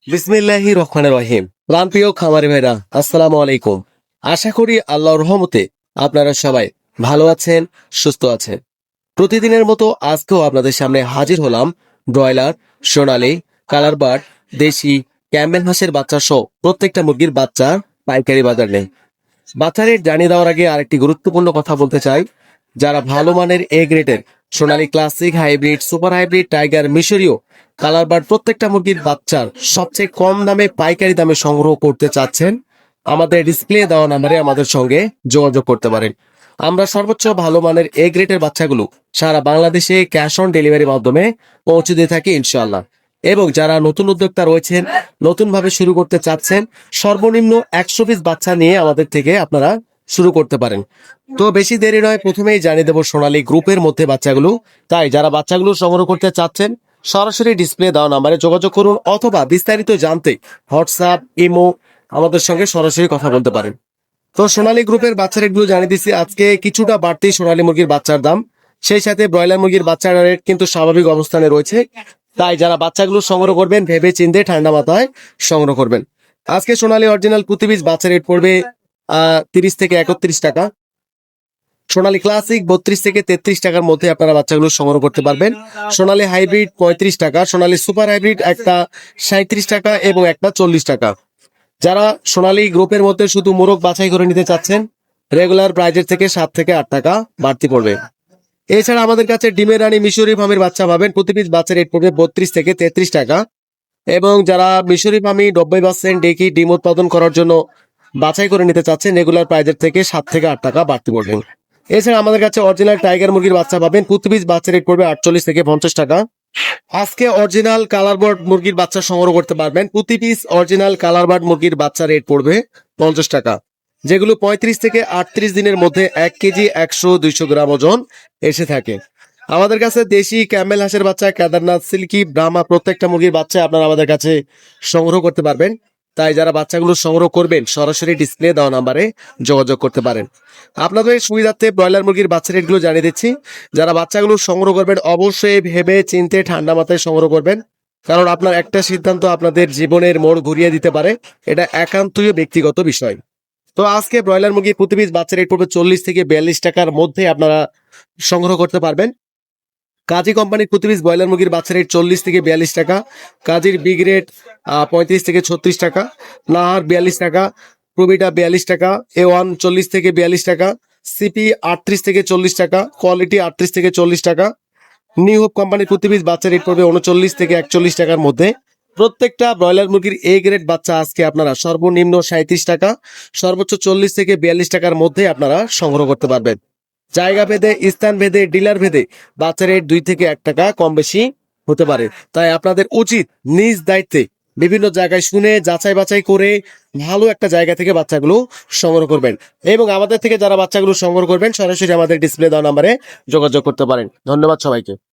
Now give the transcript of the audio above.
বিসমিল্লাহির রহমানির রহিম। প্রাণপ্রিয় খামারি ভাইরা, আসসালামু আলাইকুম। আশা করি আল্লাহর রহমতে আপনারা সবাই ভালো আছেন, সুস্থ আছেন। প্রতিদিনের মতো আজকেও আপনাদের সামনে হাজির হলাম ব্রয়লার, সোনালী, কালার বার্ড, দেশি, ক্যাম্বেল হাঁসের বাচ্চা সহ প্রত্যেকটা মুরগির বাচ্চার পাইকারি বাজার নেই। বাচ্চা রেট জানিয়ে দেওয়ার আগে আরেকটি গুরুত্বপূর্ণ কথা বলতে চাই। যারা ভালো মানের এ গ্রেডের Sonali classic, hybrid, super hybrid, tiger, মিশরীয়, কালার বার্ড প্রত্যেকটা মুরগির বাচ্চার সবচেয়ে কম দামে পাইকারি দামে সংগ্রহ করতে চাচ্ছেন, আমাদের ডিসপ্লে দেওয়া নাম্বারে আমাদের সঙ্গে যোগাযোগ করতে পারেন। আমরা সর্বোচ্চ ভালো মানের এ গ্রেডের বাচ্চাগুলো সারা বাংলাদেশে ক্যাশ অন ডেলিভারির মাধ্যমে পৌঁছে দিয়ে থাকি ইনশাআল্লাহ। এবং যারা নতুন উদ্যোক্তা রয়েছেন, নতুন ভাবে শুরু করতে চাচ্ছেন, সর্বনিম্ন 100 পিস বাচ্চা নিয়ে আমাদের থেকে আপনারা শুরু করতে পারেন। তো বেশি দেরি নয়, প্রথমেই জানিয়ে দেবো সোনালী গ্রুপের মধ্যে বাচ্চাগুলো। তাই যারা বাচ্চাগুলো সংগ্রহ করতে চাচ্ছেন সরাসরি ডিসপ্লে দেওয়া নাম্বারে যোগাযোগ করুন, অথবা বিস্তারিত জানতে হোয়াটসঅ্যাপ, ইমো আমাদের সঙ্গে সরাসরি কথা বলতে পারেন। তো সোনালী গ্রুপের বাচ্চা রেটগুলো জানিয়ে দিচ্ছি। আজকে কিছুটা বাড়তি সোনালী মুরগির বাচ্চার দাম, সেই সাথে ব্রয়লার মুরগির বাচ্চার রেট কিন্তু স্বাভাবিক অবস্থানে রয়েছে। তাই যারা বাচ্চাগুলো সংগ্রহ করবেন ভেবে চিন্তে ঠান্ডা মাথায় সংগ্রহ করবেন। আজকে সোনালী অরিজিনাল প্রতি পিস বাচ্চা রেট পড়বে 30 থেকে 31 টাকা। সোনালী ক্লাসিক 32 থেকে 33 টাকার মধ্যে আপনারা বাচ্চাগুলো সংগ্রহ করতে পারবেন। সোনালী হাইব্রিড 35 টাকা, সোনালী সুপার হাইব্রিড একটা 37 টাকা এবং একটা 40 টাকা। যারা সোনালী গ্রুপের মধ্যে শুধু মোরগ বাছাই করে নিতে চাচ্ছেন, রেগুলার প্রাইজের থেকে 7 থেকে 8 টাকা বাড়তি পড়বে। এছাড়া আমাদের কাছে ডিমের রানী মিশরি ফার্মের বাচ্চা পাবেন, প্রতি পিস বাচ্চা রেট পড়বে 32 থেকে 33 টাকা। এবং যারা মিশরি ফার্মি 90% ডেকি ডিম উৎপাদন করার জন্য বাছাই করে নিতে চাচ্ছেন, রেগুলার প্রাইজের থেকে 7 থেকে 8 টাকা বাড়তি পড়বে। এছাড়া আমাদের কাছে অরিজিনাল টাইগার মুরগির বাচ্চা পাবেন, প্রতি পিস বাচ্চা রেট পড়বে 48 থেকে 50 টাকা। আজকে অরিজিনাল কালার বার্ড মুরগির বাচ্চা সংগ্রহ করতে পারবেন, প্রতি পিস অরিজিনাল কালার বার্ড মুরগির বাচ্চা রেট পড়বে 50 টাকা, যেগুলো 35 থেকে 38 দিনের মধ্যে 1 কেজি 100-200 গ্রাম ওজন এসে থাকে। আমাদের কাছে দেশি ক্যামেল হাঁসের বাচ্চা, কেদারনাথ, সিল্কি, ব্রাহ্মা প্রত্যেকটা মুরগির বাচ্চা আপনারা আমাদের কাছে সংগ্রহ করতে পারবেন। তাই যারা বাচ্চাগুলো সংগ্রহ করবেন সরাসরি ডিসপ্লে দেওয়া নাম্বারে যোগাযোগ করতে পারেন। আপনাদের সুবিধার্থে ব্রয়লার মুরগির বাচ্চা রেটগুলো জানিয়ে দিচ্ছি। যারা বাচ্চাগুলো সংগ্রহ করবেন অবশ্যই ভেবে চিন্তে ঠান্ডা মাথায় সংগ্রহ করবেন, কারণ আপনার একটা সিদ্ধান্ত আপনাদের জীবনের মোড় ঘুরিয়ে দিতে পারে। এটা একান্তই ব্যক্তিগত বিষয়। তো আজকে ব্রয়লার মুরগির প্রতি পিস বাচ্চা রেট পড়বে 40 থেকে 42 টাকার মধ্যে আপনারা সংগ্রহ করতে পারবেন। কাজী কোম্পানির প্রতি পিস ব্রয়লার মুরগির বাচ্চা রেট 40 থেকে 42 টাকা, কাজীর বিগ রেট 35 থেকে 36 টাকা, নাহার 42 টাকা, প্রবিটা 42 টাকা, A1 40 থেকে 42 টাকা, সিপি 38 থেকে 40 টাকা, কোয়ালিটি 38 থেকে 40 টাকা। নিউ হোপ কোম্পানির প্রতি পিস বাচ্চা রেট পড়বে 39 থেকে 41 টাকার মধ্যে। প্রত্যেকটা ব্রয়লার মুরগির এ গ্রেড বাচ্চা আজকে আপনারা সর্বনিম্ন 37 টাকা, সর্বোচ্চ 40 থেকে 42 টাকার মধ্যে আপনারা সংগ্রহ করতে পারবেন। জায়গা ভেদে, স্থান ভেদে, ডিলার ভেদে বাচ্চা রেট 2 থেকে 1 টাকা কম বেশি হতে পারে। তাই আপনাদের উচিত নিজ দায়িত্বে বিভিন্ন জায়গায় শুনে যাচাই বাছাই করে ভালো একটা জায়গা থেকে বাচ্চাগুলো সংগ্রহ করবেন। এবং আমাদের থেকে যারা বাচ্চাগুলো সংগ্রহ করবেন সরাসরি আমাদের ডিসপ্লে দেওয়া নাম্বারে যোগাযোগ করতে পারেন। ধন্যবাদ সবাইকে।